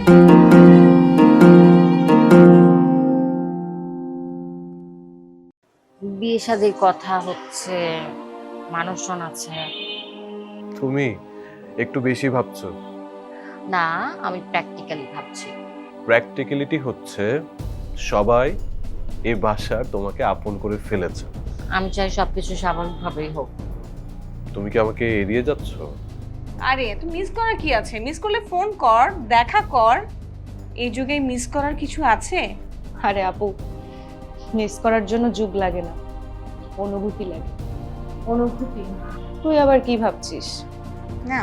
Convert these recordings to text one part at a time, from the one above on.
বিয়ে শাদীর কথা হচ্ছে, মানুষজন আছে। তুমি একটু বেশি ভাবছো। না, আমি প্র্যাকটিক্যালি ভাবছি। প্র্যাকটিক্যালিটি হচ্ছে সবাই এই বাসার তোমাকে আপন করে ফেলেছে। আমি চাই সবকিছু স্বাভাবিকভাবেই হোক। তুমি কি আমাকে এড়িয়ে যাচ্ছ? আরে তুই মিস করার কি আছে? মিস করলে ফোন কর, দেখা কর। এই যুগে মিস করার কিছু আছে? আরে আপু, মিস করার জন্য যুগ লাগে না, অনুভূতি লাগে। অনুভূতি? তুই আবার কি ভাবছিস? না,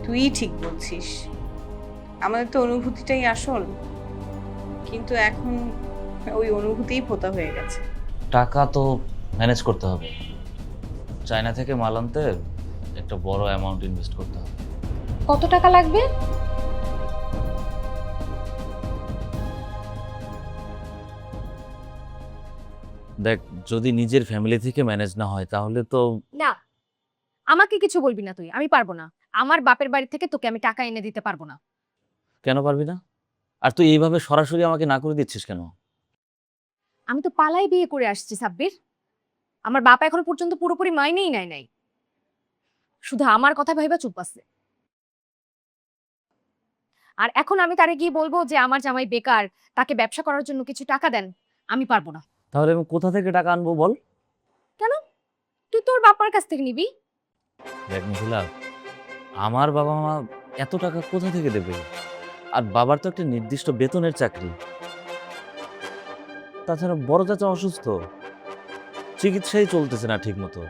তুই ঠিক বলছিস। আমাদের তো অনুভূতিটাই আসল, কিন্তু এখন ওই অনুভূতিই পোতা হয়ে গেছে। টাকা তো ম্যানেজ করতে হবে। চায়না থেকে মাল আনতে একটা বড় অ্যামাউন্ট ইনভেস্ট করতে হবে। কত টাকা লাগবে? দেখ, যদি নিজের ফ্যামিলি থেকে ম্যানেজ না হয় তাহলে তো না, আমাকে কিছু বলবি না তুই, আমি পারবো না। আমার বাপের বাড়ি থেকে তোকে আমি টাকা এনে দিতে পারবো না। কেন পারবি না? আর তুই এইভাবে সরাসরি আমাকে না করে দিচ্ছিস কেন? আমি তো পালাই বিয়ে করে আসছি সাব্বির। আমার বাপ এখনো পর্যন্ত পুরোপুরি মাইনেই নাই। শুধু আমার কথা ভাইবা চুপ আছে। আর এখন আমি তারে গিয়ে বলবো যে আমার জামাই বেকার, তাকে ব্যবসা করার জন্য কিছু টাকা দেন? আমি পারবো না। তাহলে আমি কোথা থেকে টাকা আনবো বল? কেন? তুই তোর বাবার কাছ থেকে নিবি। দেখ মিথিলা, আমার বাবা মা এত টাকা কোথা থেকে দেবে? আর বাবার তো একটা নির্দিষ্ট বেতনের চাকরি। তাছাড়া বড় চাচা অসুস্থ, চিকিৎসাই চলতেছে না ঠিক মতো।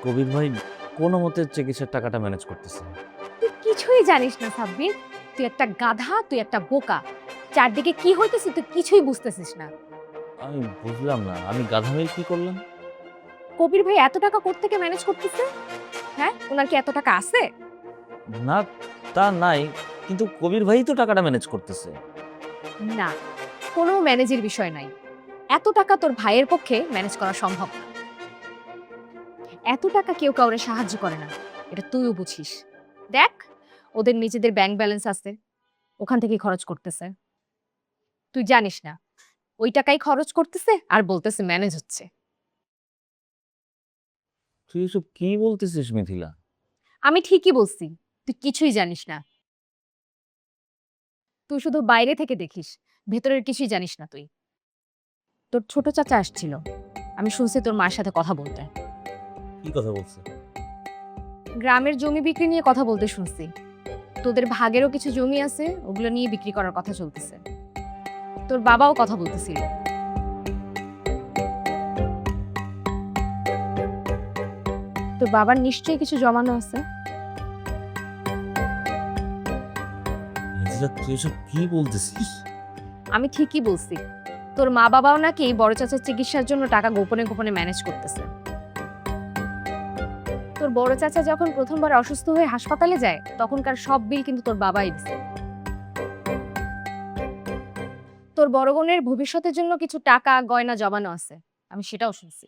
কবির ভাই কোনো মতে চিকিৎসার টাকাটা ম্যানেজ করতেছে। তুই কিছুই জানিস না সাব্বির। তুই একটা গাধা, তুই একটা বোকা। চারদিকে কি হইতেছে তুই কিছুই বুঝতেছিস না। আমি বুঝলাম না, আমি গাধামিল কি করলাম? কবির ভাই এত টাকা কোত্থেকে ম্যানেজ করতেছে? হ্যাঁ, ওনার কি এত টাকা আছে? না, তা নাই, কিন্তু কবির ভাই তো টাকাটা ম্যানেজ করতেছে। না, কোনো ম্যানেজের বিষয় নাই। এত টাকা তোর ভাইয়ের পক্ষে ম্যানেজ করা সম্ভব না। এত টাকা কেউ কাউরে সাহায্য করে না, এটা তুইও বুঝিস। দেখ, ওদের নিজেদের ব্যাংক ব্যালেন্স আছে, ওখান থেকে খরচ করতেছে। তুই জানিস না, ওই টাকাই খরচ করতেছে আর বলতেছে ম্যানেজ হচ্ছে। তুই এসব কি বলতেছিস মিথিলা? আমি ঠিকই বলছি, তুই কিছুই জানিস না। তুই শুধু বাইরে থেকে দেখিস, ভেতরের কিছুই জানিস না তুই। তোর ছোট চাচা আসছিল, আমি শুনছি তোর মার সাথে কথা বলতে। কি কথা বলছে? গ্রামের জমি বিক্রি নিয়ে কথা বলতে শুনছি। তোদের ভাগেরও কিছু জমি আছে, ওগুলো নিয়ে বিক্রি করার কথা চলতেছে। তোর বাবাও কথা বলতেছিল। তোর বাবার নিশ্চয়ই কিছু জমানো আছে। মিথিলা, তুই এসব কি বলতেছিস? আমি ঠিকই বলছি, তোর মা বাবাও নাকি বড় চাচার চিকিৎসার জন্য টাকা গোপনে গোপনে ম্যানেজ করতেছে। তোর বড় চাচা যখন প্রথমবার অসুস্থ হয়ে হাসপাতালে যায়, তখনকার সব বিল কিন্তু তোর বাবাই দিছে। তোর বড় বোনের ভবিষ্যতের জন্য কিছু টাকা গয়না জমানো আছে, আমি সেটাও শুনছি।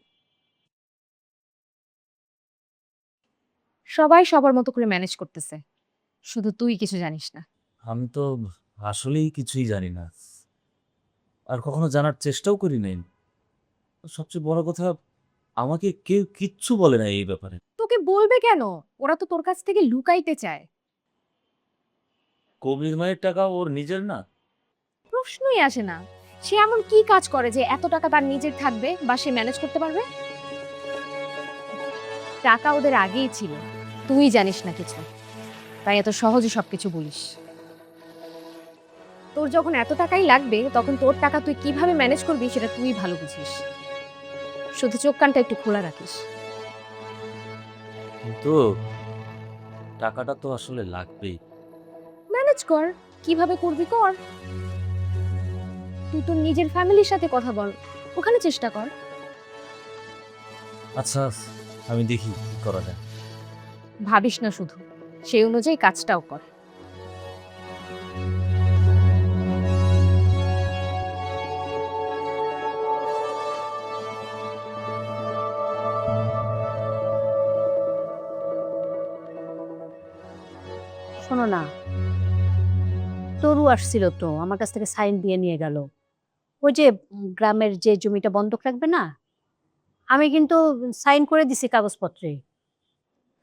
সবাই সবার মতো করে ম্যানেজ করতেছে, শুধু তুই কিছু জানিস না। আমি তো আসলেই কিছুই জানি না, আর কখনো জানার চেষ্টাও করি নাই। সবচেয়ে বড় কথা, আমাকে কেউ কিচ্ছু বলে না এই ব্যাপারে। তোকে বলবে কেন? ওরা তো তোর কাছ থেকে লুকাইতে চায়। কবির মায়ের টাকা ওর নিজের না? প্রশ্নই আসে না। সে এমন কি কাজ করে যে এত টাকা তার নিজের থাকবে বা সে ম্যানেজ করতে পারবে? টাকা ওদের আগেই ছিল, তুই জানিস না কিছু, তাই এত সহজে সবকিছু বলিস। তোর যখন এত টাকাই লাগবে, তখন তোর টাকা তুই কিভাবে ম্যানেজ করবি সেটা তুই ভালো বুঝিস। শুধু চোখ কানটা একটু খোলা রাখিস। কিন্তু টাকাটা তো আসলে লাগবেই। ম্যানেজ কর, কিভাবে করবি কর। তুই তোর নিজের ফ্যামিলির সাথে কথা বল, ওখানে চেষ্টা কর। আচ্ছা, আমি দেখি কি করা যায়। ভাবিস না শুধু, সেই অনুযায়ী কাজটাও কর। শোনো না, তরু আসছিল তো, আমার কাছ থেকে সাইন দিয়ে নিয়ে গেল। ওই যে গ্রামের যে জমিটা বন্ধক রাখবে না, আমি কিন্তু সাইন করে দিছি কাগজপত্রে।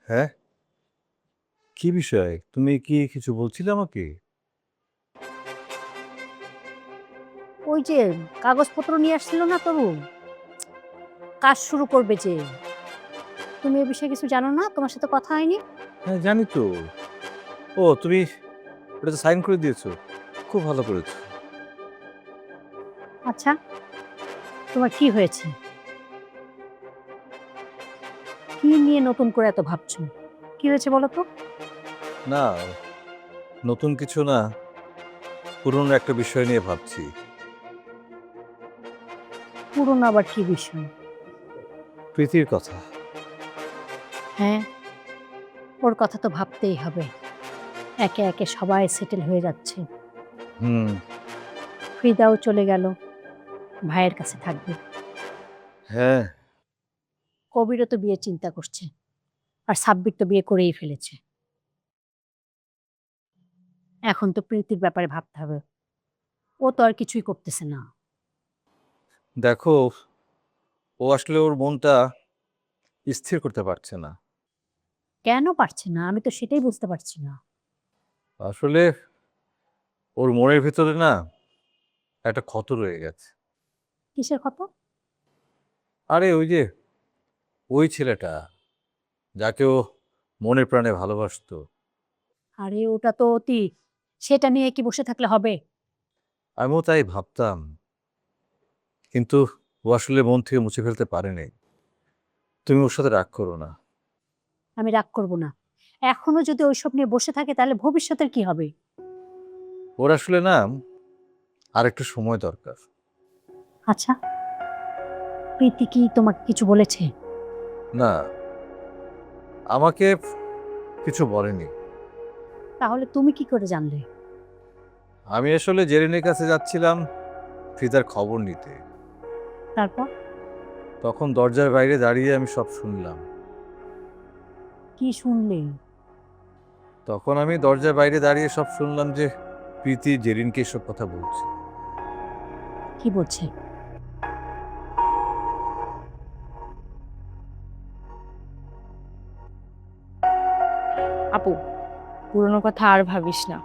হ্যাঁ, কি বিষয়? তুমি কি কিছু বলছিলে আমাকে? ওই যে কাগজপত্র নিয়ে আসছিল না তরু, কাজ শুরু করবে যে, তুমি এ বিষয়ে কিছু জানো না? তোমার সাথে কথা হয়নি? হ্যাঁ, জানি তো। ও, তুমি ওটাতে সাইন করে দিয়েছো? খুব ভালো করেছো। আচ্ছা, তোমার কি হয়েছে? কি নিয়ে নতুন করে এত ভাবছো? কি হয়েছে বলো তো? না, নতুন কিছু না, পুরনো একটা বিষয় নিয়ে ভাবছি। পুরনো আবার কি বিষয়? প্রীতির কথা। হ্যাঁ, ওর কথা তো ভাবতেই হবে। একে একে সবাই সেটেল হয়ে যাচ্ছে। হুম। ফ্রিদাও চলে গেল, ভাইয়ের কাছে থাকবে। হ্যাঁ। কবিরও তো বিয়ে চিন্তা করছে, আর সাব্বির তো বিয়ে করেই ফেলেছে। এখন তো প্রীতির ব্যাপারে ভাবতে হবে। ও তো আর কিছুই করতেছে না। দেখো, ও আসলে ওর মনটা স্থির করতে পারছে না। কেন পারছে না? আমি তো সেটাই বুঝতে পারছি না। আসলে ওর মনের ভেতরে না একটা ক্ষত রয়ে গেছে। কিসের কথা? আরে ওই যে ওই ছেলেটা, যাকে ও মনে প্রাণে ভালোবাসতো। আরে ওটা তো অতীত, সেটা নিয়ে কি বসে থাকলে হবে? আমিও তাই ভাবতাম, কিন্তু ও আসলে মন থেকে মুছে ফেলতে পারেনি। তুমি ওর সাথে রাগ করো না। আমি রাগ করব না। এখনো যদি ওইসব নিয়ে বসে থাকে তাহলে ভবিষ্যতের কি হবে? ওর আসলে না আর একটু সময় দরকার। আচ্ছা, প্রীতি কি তোমাকে কিছু বলেছে? না, আমাকে কিছু বলেনি। তাহলে তুমি কি করে জানলে? আমি আসলে জেরিনের কাছে যাচ্ছিলাম ফিদার খবর নিতে। তারপর তখন দরজার বাইরে দাঁড়িয়ে আমি সব শুনলাম। কি শুনলে? তখন আমি দরজার বাইরে দাঁড়িয়ে সব শুনলাম যে প্রীতি জেরিনকে এসব কথা বলছে। কি বলছে? আপু, পুরনো কথা আর ভাবিস না,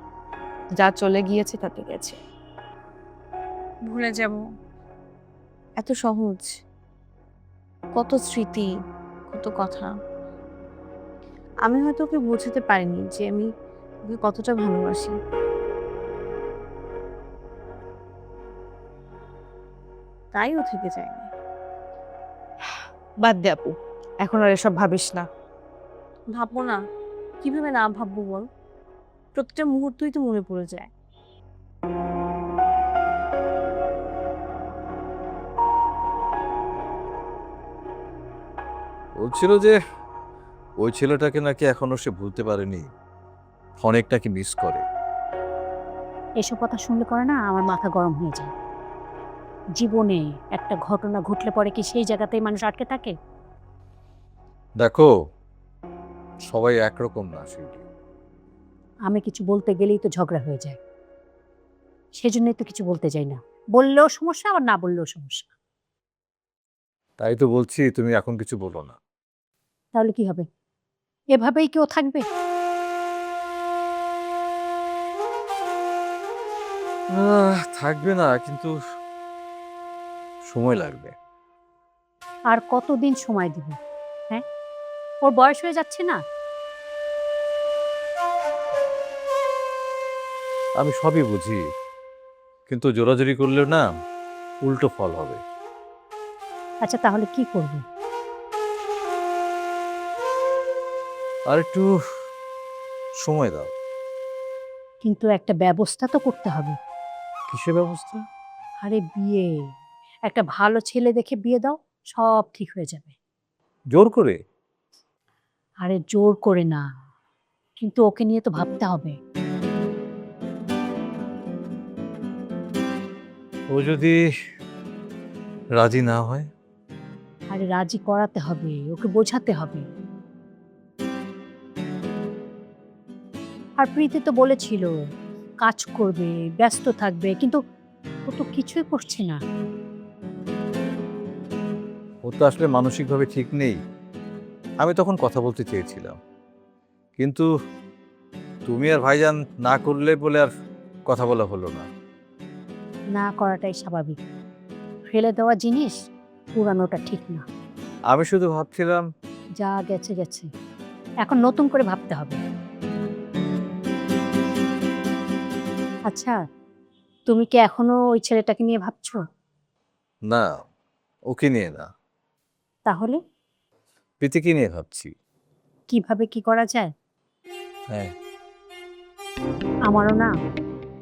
যা চলে গিয়েছে তাতে গেছে। ভুলে যাব? এত সহজ? কত স্মৃতি, কত কথা। আমি হয়তো ওকে বোঝাতে পারিনি যে আমি ওকে কতটা ভালোবাসি। তাই ও থেকে যায়নি। বাদ দে আপু, এখন আর এসব ভাবিস না। ভাববো না? কিভাবে না ভাববো বল? প্রতিটা মুহূর্তই তো মনে পড়ে যায়। বলছিল যে ওই ছেলেটাকে নাকি এখনো সে ভুলতে পারেনি, অনেক নাকি মিস করে। এসব কথা শুনলে করে না আমার মাথা গরম হয়ে যায়। জীবনে একটা ঘটনা ঘটলে পরে কি সেই জায়গাতেই মানুষ আটকে থাকে? দেখো, সবাই একরকম না শিউলি। আমি কিছু বলতে গেলেই তো ঝগড়া হয়ে যায়, সেজন্যই তো কিছু বলতে যাই না। বললেও সমস্যা, আবার না বললেও সমস্যা। তাই তো বলছি, তুমি এখন কিছু বলো না। তাহলে কি হবে? এভাবেই কেউ থাকবে? থাকবে না, কিন্তু সময় লাগবে। আর কতদিন সময় দিব? হ্যাঁ, ওর বয়স হয়ে যাচ্ছে না? আমি সবই বুঝি, কিন্তু জোরাজোরি করলেও না উল্টো ফল হবে। আচ্ছা, তাহলে কি করবে? আর একটু সময় দাও। কিন্তু একটা ব্যবস্থা তো করতে হবে। কিসের ব্যবস্থা? আরে বিয়ে, একটা ভালো ছেলে দেখে বিয়ে দাও, সব ঠিক হয়ে যাবে। জোর করে? আরে জোর করে না, কিন্তু ওকে নিয়ে তো ভাবতে হবে। ও যদি রাজি না হয়? আরে রাজি করাতে হবে, ওকে বোঝাতে হবে। আর প্রীতি তো বলেছিল কাজ করবে, ব্যস্ত থাকবে, কিন্তু ও তো কিছুই করছে না। ও তো আসলে মানসিকভাবে ঠিক নেই। আমি তখন কথা বলতে চেয়েছিলাম, কিন্তু তুমি আর ভাইজান না করলে বলে আর কথা বলা হলো না। না করাটাই স্বাভাবিক। ফেলে দেওয়া জিনিস পুরানোটা ঠিক না। আমি শুধু ভাবছিলাম, যা গেছে গেছে, এখন নতুন করে ভাবতে হবে। আচ্ছা, তুমি কি এখনো ওই ছেলেটাকে নিয়ে ভাবছো? না, ওকে নিয়ে না, তাহলে প্রীতিকে নিয়ে ভাবছি। কিভাবে কি করা যায়? হ্যাঁ, আমারও না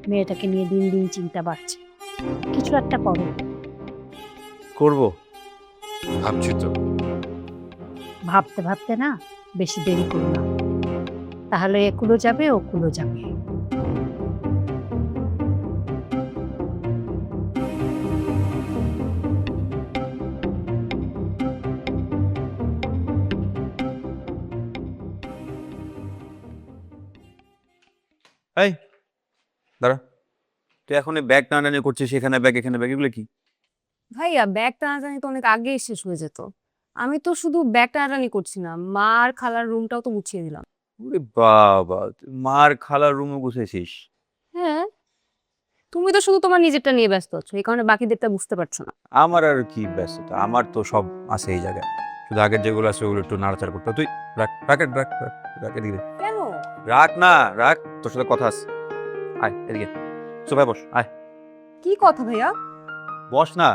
মেয়েটাকে নিয়ে দিন দিন চিন্তা বাড়ছে। কিছু একটা করো। করব, ভাবছি তো। ভাবতে ভাবতে না বেশি দেরি করো না, তাহলে একুলো যাবে ওকুলো যাবে। এই দাঁড়া, তুই এখন ব্যাগ টানাটানি করছিস, এখানে ব্যাগ এখানে ব্যাগ, এগুলো কি? ভাইয়া ব্যাগ টানাটানি তো অনেক আগেই শেষ হয়ে যেত। আমি তো শুধু ব্যাগ টানাটানি করছি না, মা আর খালার রুমটাও তো গুছিয়ে দিলাম। ওরে বাবা, তুই মার খালার রুমে গুছেছিস? হ্যাঁ, তুমি তো শুধু তোমার নিজেরটা নিয়ে ব্যস্ত আছো, এই কারণে বাকিদেরটা বুঝতে পারছো না। আমার আর কি ব্যস্ততা, আমার তো সব আছে এই জায়গায়। শুধু আগের যেগুলো আছে ওগুলো একটু নাড়াচাড়া করতে হয়। তুই রাখ, রাকেট রাখ, রাখ, রাখ এদিকে। কেন? রাখ না, রাখ, তোর সাথে কথা আছে। আয় এদিকে, সোফায় বস, আয় কি কথা ভাইয়া? বস না,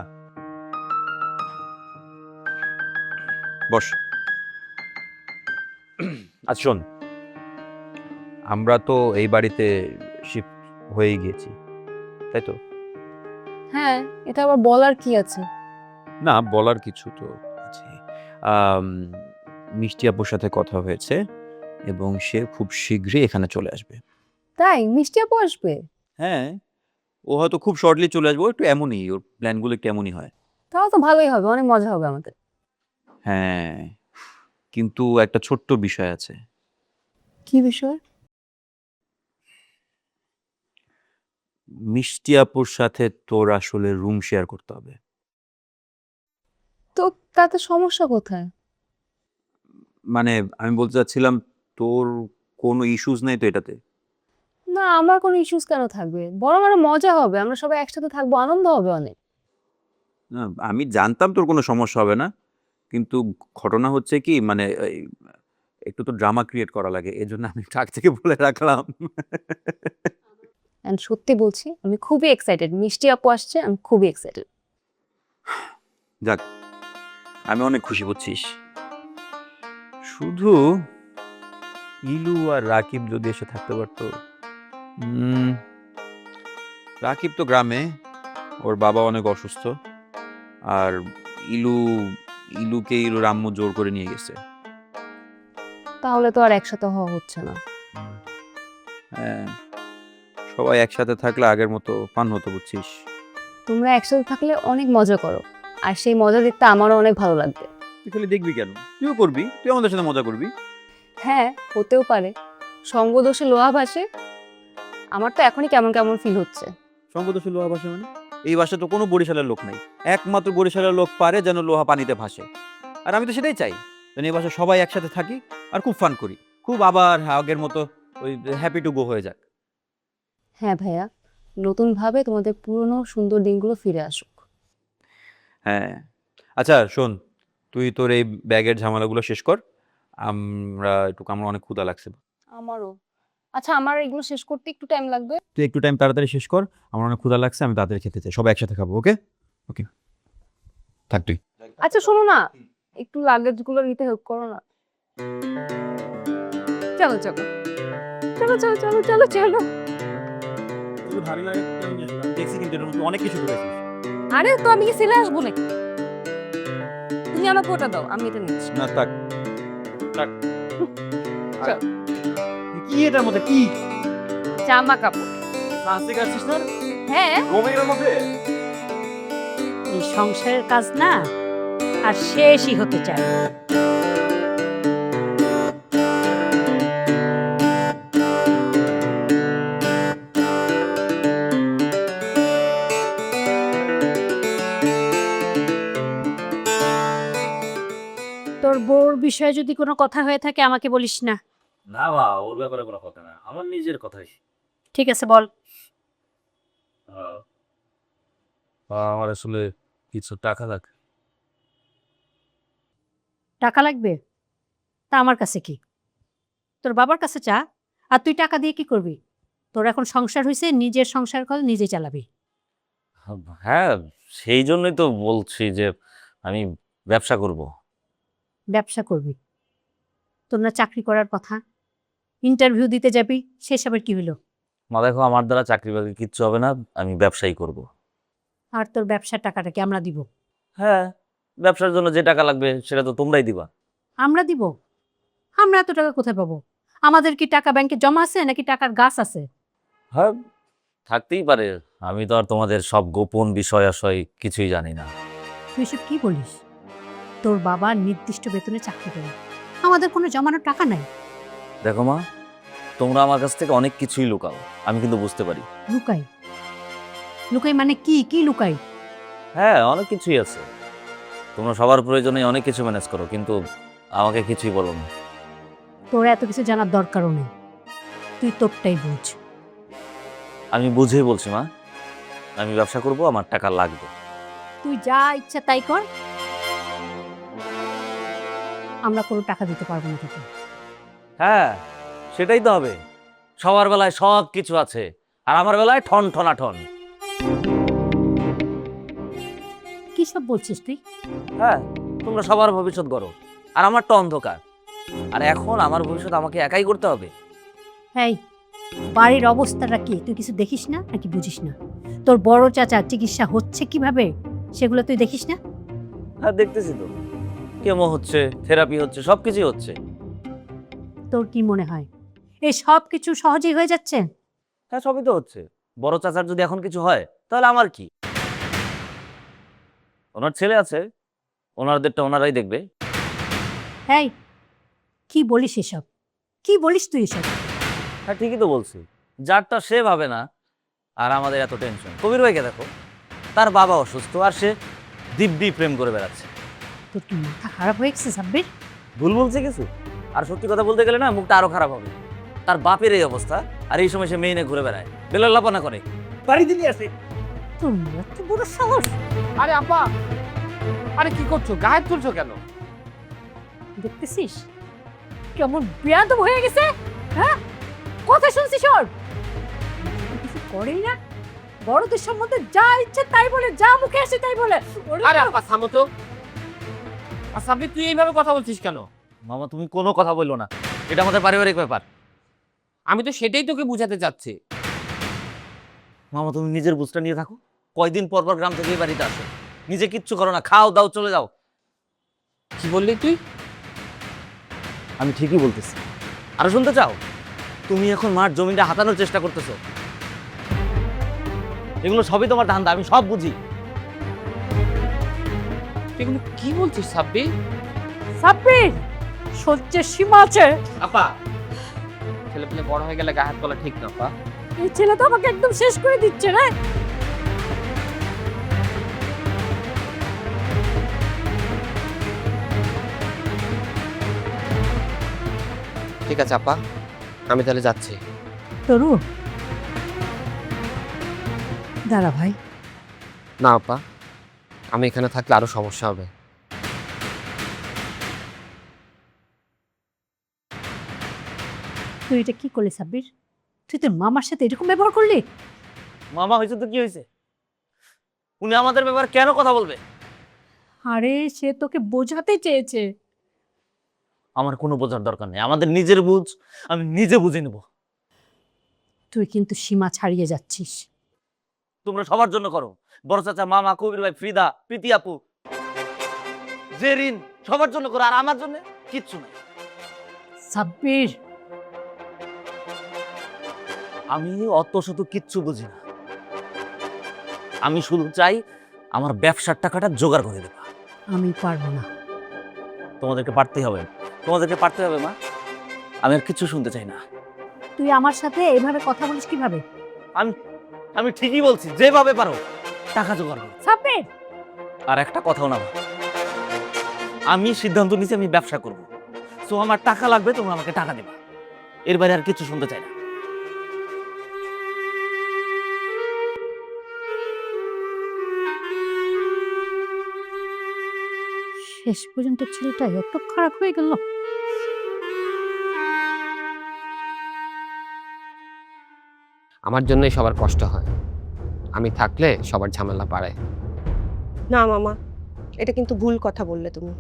বস। আচ্ছা শোন, আমরা তো এই বাড়িতে শিফট হয়ে গিয়েছি, তাই তো? হ্যাঁ, এটা আবার বলার কি আছে? না, বলার কিছু তো আছে। মিষ্টি আপুর সাথে কথা হয়েছে এবং সে খুব শীঘ্রই এখানে চলে আসবে। তাই? মিষ্টি আপু আসবে? হ্যাঁ, ও হয়তো খুব শর্টলি চলে আসবে। ও একটু এমনই, ওর প্ল্যানগুলো একটু এমনই হয়। তাহলে তো ভালোই হবে, অনেক মজা হবে আমাদের। হ্যাঁ, কিন্তু একটা ছোট্ট বিষয় আছে। কি বিষয়? মিষ্টি আপুর সাথে তোর আসলে রুম শেয়ার করতে হবে। তো তাতে সমস্যা কোথায়? মানে আমি বলতে চাচ্ছিলাম, তোর কোনো ইস্যুস নেই তো এটাতে? না, আমার কোনো ইস্যুস কেন থাকবে? বরং আরো মজা হবে, আমরা সবাই একসাথে থাকবো, আনন্দ হবে অনেক। না, আমি জানতাম তোর কোনো সমস্যা হবে না, কিন্তু ঘটনা হচ্ছে কি, মানে একটু তো ড্রামা ক্রিয়েট করা লাগে, এজন্য আমি আগ থেকে বলে রাখলাম। এন্ড সত্যি বলছি, আমি খুবই এক্সাইটেড। মিষ্টি আপু আসছে, আমি খুবই এক্সাইটেড। যাক, আমি অনেক খুশি, বুঝছিস। শুধু ইলু আর রাকিব যদি এসে থাকতে পারতো। রাকিব তো গ্রামে, ওর বাবা অনেক অসুস্থ, আর ইলু ইলুর আম্মু জোর করে নিয়ে গেছে। তাহলে তো আর একসাথে হওয়া হচ্ছে না। হ্যাঁ, সবাই একসাথে থাকলে আগের মতো ফান হতো, বুঝছিস। তোমরা একসাথে থাকলে অনেক মজা করো, আর সেই মজা দেখতে আমারও অনেক ভালো লাগবে। তুই খালি দেখবি কেন? তুইও করবি, তুই আমাদের সাথে মজা করবি। হ্যাঁ, হতেও পারে। সঙ্গ দোষে লোহা ভাসে। আমার তো এখনই কেমন কেমন ফিল হচ্ছে। সঙ্গদোষে লোহা ভাসে মানে? এই বাসায় তো কোনো বরিশালের লোক নাই, একমাত্র বরিশালের লোক পারে যেন লোহা পানিতে ভাসে। আর আমি তো সেটাই চাই, যেন এই বাসায় সবাই একসাথে থাকি আর খুব ফান করি, খুব আবার আগের মতো ওই হ্যাপি টু গো হয়ে যাক। হ্যাঁ ভাইয়া, নতুন ভাবে তোমাদের পুরনো সুন্দর দিনগুলো ফিরে আসুক। হ্যাঁ, আচ্ছা শোন, তুই তোর এই ব্যাগের ঝামেলাগুলো শেষ কর, আমার অনেক ক্ষুধা লাগছে। আমারও। আচ্ছা, আমার এগুলো শেষ করতে একটু টাইম লাগবে। তুই একটু টাইম তাড়াতাড়ি শেষ কর, আমার অনেক ক্ষুধা লাগছে, আমি তাড়াতাড়ি খেতে চাই, সবাই একসাথে খাবো। ওকে ওকে, থাক তুই। আচ্ছা শোনো না, একটু লাগেজগুলো নিতে হেল্প করো না। চলো চলো চলো চলো চলো চলো চলো। অনেক কিছু করেছিস। আরে তো আমি কি ছেলে আসবো নাকি? তুমি আমাকে ওটা দাও, আমি এটা নিচ্ছি। না থাক থাক। চল। কি এটার মধ্যে কি জামা কাপড়। নাচতে গেছিস না হ্যাঁ, রোমের মধ্যে? এই সংসারের কাজ না আর শেষই হতে চায় না। বিষয়ে যদি কোনো কথা হয়ে থাকে আমাকে বলিস না। না বা ওর ব্যাপারে কোনো কথা না, আমার নিজের কথাই। ঠিক আছে, বল। আমার আসলে কিছু টাকা লাগে। টাকা লাগবে? তা আমার কাছে কি? তোর বাবার কাছে চা। আর তুই টাকা দিয়ে কি করবি? তোর এখন সংসার হয়েছে, নিজের সংসার কর, নিজে চালাবি। হ্যাঁ, সেই জন্যই তো বলছি যে আমি ব্যবসা করব। ব্যবসা করবি? তোর না চাকরি করার কথা? ইন্টারভিউ দিতে যাবি, সেসবের কি হলো? মা দেখো, আমার দ্বারা চাকরি বাকরি কিচ্ছু হবে না, আমি ব্যবসাই করব। আর তোর ব্যবসার টাকাটা কি আমরা দিব? হ্যাঁ, ব্যবসার জন্য যে টাকা লাগবে সেটা তো তোমরাই দিবা। আমরা দিব? আমরা এত টাকা কোথায় পাবো? আমাদের কি টাকা ব্যাংকে জমা আছে নাকি টাকার গাছ আছে? হ্যাঁ, থাকতেই পারে। আমি তো আর তোমাদের সব গোপন বিষয় আশয় কিছুই জানি না। তুই এসব কি বলিস? তোর বাবা নির্দিষ্ট বেতনে চাকরি করে, আমাদের কোনো জমানোর টাকা নাই। দেখো মা, তোমরা আমার কাছ থেকে অনেক কিছুই লুকাও, আমি কিন্তু বুঝতে পারি। লুকাই? লুকাই মানে কি? কি লুকাই? হ্যাঁ, অনেক কিছুই আছে। তোমরা সবার প্রয়োজনে অনেক কিছু ম্যানেজ করো, কিন্তু আমাকে কিছুই বলো না। তোর এত কিছু জানার দরকারও নেই, তুই তোরটাই বুঝ। আমি বুঝেই বলছি মা, আমি ব্যবসা করব, আমার টাকা লাগবে। তুই যা ইচ্ছা তাই কর, আমরা কোনো টাকা দিতে পারবো না তোকে। হ্যাঁ, সেটাই তো হবে। সবার বেলায় সব কিছু আছে, আর আমার বেলায় ঠন ঠনা ঠন। কি সব বলছিস তুই? হ্যাঁ, তোমরা সবার ভবিষ্যৎ গড়ো, আর আমারটা অন্ধকার। আর এখন আমার ভবিষ্যৎ আমাকে একাই করতে হবে। এই বাড়ির অবস্থাটা কি তুই কিছু দেখিস না নাকি বুঝিস না? তোর বড় চাচার চিকিৎসা হচ্ছে কিভাবে সেগুলো তুই দেখিস না? হ্যাঁ, দেখতেছি তো, কেমো হচ্ছে, থেরাপি হচ্ছে, সবকিছুই হচ্ছে। তোর কি মনে হয় এই সব কিছু সহজেই হয়ে যাচ্ছে? হ্যাঁ, সবই তো হচ্ছে। বড় চাচার যদি এখন কিছু হয় তাহলে আমার কি? ওনার ছেলে আছে, ওনাদেরটা ওনারাই দেখবে। এই কি বলিস এসব? কি বলিস তুই এসব? হ্যাঁ, ঠিকই তো বলছি। যারটা সে ভাবে না, আর আমাদের এত টেনশন। কবির ভাইকে দেখো, তার বাবা অসুস্থ আর সে দিব্যি প্রেম করে বেড়াচ্ছে। তোর কি মাথা খারাপ হয়ে গেছে সাব্বির? ভুল বলছে কিছু? আর সত্যি কথা বলতে গেলে না, মুখটা আরো খারাপ হবে। তার বাপের এই অবস্থা, আর এই সময় সে মেয়ে নিয়ে ঘুরে বেড়ায়, বেলাল্লাপনা করে, বাড়ি দিনই আসে। তোর এত বড় সাহস! আরে আপা, আরে কি করছো? গায়ে তুলছো কেন? দেখতেছিস কেমন বেয়াদব হয়ে গেছে? হ্যাঁ, কথা শুনছিস ওর? কিছু করেই না, বড়দের সম্বন্ধে যা ইচ্ছে তাই বলে, যা মুখে আসে তাই বলে। আরে আপা থামো তো। আচ্ছা, আপনি তুই এইভাবে কথা বলছিস কেন? মামা, তুমি কোনো কথা বললো না, এটা আমাদের পারিবারিক ব্যাপার। আমি তো সেটাই তোকে বুঝাতে চাচ্ছি। মামা, তুমি নিজের বুঝটা নিয়ে থাকো। কয়দিন পর পর গ্রাম থেকে এই বাড়িতে আসো, নিজে কিচ্ছু করো না, খাও দাও চলে যাও। কি বললি তুই? আমি ঠিকই বলতেছি। আরো শুনতে চাও? তুমি এখন মার জমিটা হাতানোর চেষ্টা করতেছো। এগুলো সবই তোমার ধান্দা, আমি সব বুঝি। তুই এগুলো কি বলছিস সাব্বির? সাব্বির, সহ্যের সীমা আছে। আপা, ছেলে পেলে বড় হয়ে গেলে গায়ে হাত তোলা ঠিক না আপা। এই ছেলে তো আমাকে একদম শেষ করে দিচ্ছে রে। ঠিক আছে আপা, আমি তাহলে যাচ্ছি। তরু, দাঁড়া ভাই। না আপা, আমি এখানে থাকলে আরো সমস্যা হবে। তুই এটা কি করলি সাব্বির? তুই তোর মামার সাথে এরকম ব্যবহার করলি? মামা, হয়েছে তো কি হয়েছে? উনি আমাদের ব্যাপারে কেন কথা বলবে? আরে সে তোকে বোঝাতে চেয়েছে। আমার কোনো বোঝার দরকার নেই, আমাদের নিজের বুঝ আমি নিজে বুঝে নেব। তুই কিন্তু সীমা ছাড়িয়ে যাচ্ছিস। তোমরা সবার জন্য করো, বড় চাচা, মামা, কবির ভাই, ফ্রিদা, প্রীতি আপু, জেরিন, সবার জন্য করো, আর আমার জন্য কিচ্ছু নাই। সাব্বির, আমি অত শত কিচ্ছু বুঝি না। আমি শুধু চাই আমার ব্যবসার টাকাটা জোগাড় করে দেবা। আমি পারবো না। তোমাদেরকে পারতেই হবে, তোমাদেরকে পারতে হবে মা। আমি আর কিছু শুনতে চাই না। তুই আমার সাথে এভাবে কথা বলিস কিভাবে? আমি ঠিকই বলছি, যেভাবে পারো টাকা জোগাড় করো। সাব্বির, আর একটা কথাও না, আমি সিদ্ধান্ত নিয়েছি আমি ব্যবসা করব। সো আমার টাকা লাগবে, তোমরা আমাকে টাকা দেবে। এর বাইরে আর কিছু শুনতে চাই না। শেষ পর্যন্ত ছেলেটা এত খারাপ হয়ে গেল। আমার জন্যই সবার কষ্ট হয়, আমি থাকলে সবার ঝামেলা বাড়ে। না মামা, এটা কিন্তু ভুল কথা বললে তুমি।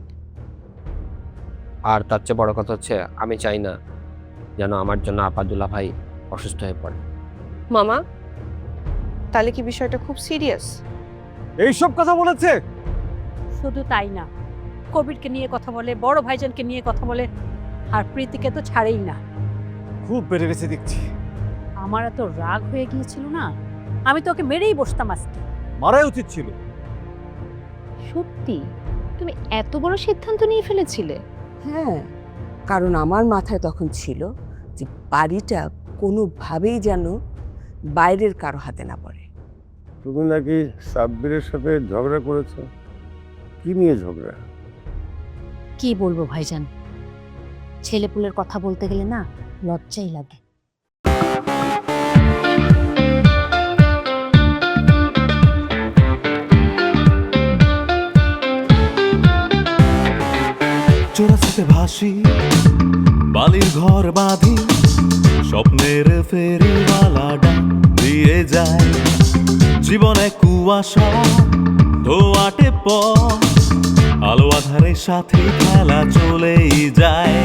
আর তার চেয়ে বড় কথা হচ্ছে, আমি চাই না যেন আমার জন্য আপাদুল্লাহ ভাই অসুস্থ হয়ে পড়ে। মামা, তাহলে কি বিষয়টা খুব সিরিয়াস? এইসব কথা বলেছে? শুধু তাই না, কবিরকে নিয়ে কথা বলে, বড় ভাইজানকে নিয়ে কথা বলে, আর প্রীতিকে তো ছাড়েই না। খুব বেড়ে গেছে দেখছি। আমার এত রাগ হয়ে গিয়েছিল না, আমি তো ওকে মেরেই বসতাম আজকে। মারাই উচিত ছিল। সত্যি তুমি এত বড় সিদ্ধান্ত নিয়ে ফেলেছিলে? হ্যাঁ, কারণ আমার মাথায় তখন ছিল যে বাড়িটা কোনোভাবেই যেন বাইরের কারো হাতে না পড়ে। তুমি নাকি সাব্বিরের সাথে ঝগড়া করেছো? কি নিয়ে ঝগড়া? কি বলবো ভাইজান, ছেলেপুলের কথা বলতে গেলে না লজ্জাই লাগে। চোরাস্তে ভাসি, বালির ঘর বাঁধি, স্বপ্নের ফেরিওয়ালাটা দিয়ে যায়। জীবনে কুয়াশা ধোয়াটে পথ, আলো আধারের সাথে খেলা চলেই যায়।